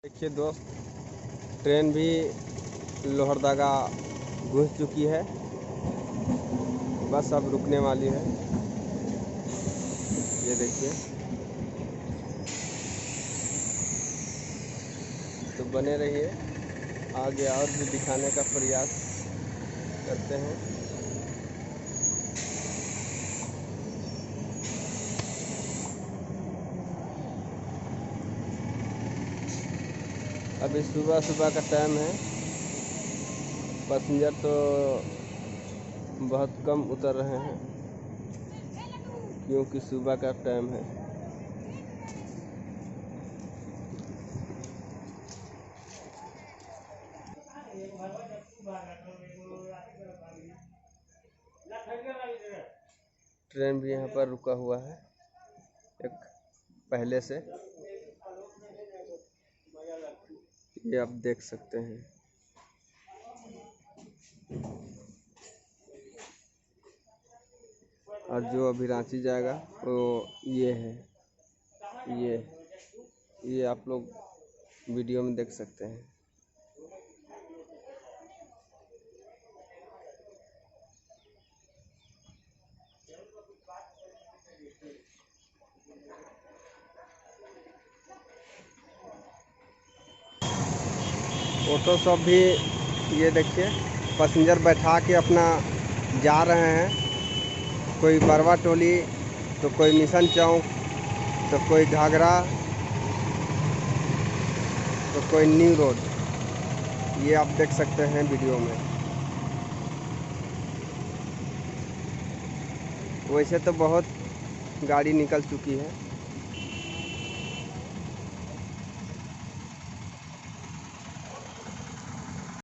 देखिए दोस्त, ट्रेन भी लोहरदगा घुस चुकी है। बस अब रुकने वाली है। ये देखिए, तो बने रहिए, आगे और भी दिखाने का प्रयास करते हैं। अभी सुबह सुबह का टाइम है, पैसेंजर तो बहुत कम उतर रहे हैं क्योंकि सुबह का टाइम है। ट्रेन भी यहाँ पर रुका हुआ है एक पहले से, ये आप देख सकते हैं। और जो अभी रांची जाएगा वो ये है, ये आप लोग वीडियो में देख सकते हैं। ऑटो सब भी ये देखिए, पैसेंजर बैठा के अपना जा रहे हैं। कोई बरवा टोली, तो कोई मिशन चौक, तो कोई घाघरा, तो कोई न्यू रोड। ये आप देख सकते हैं वीडियो में। वैसे तो बहुत गाड़ी निकल चुकी है।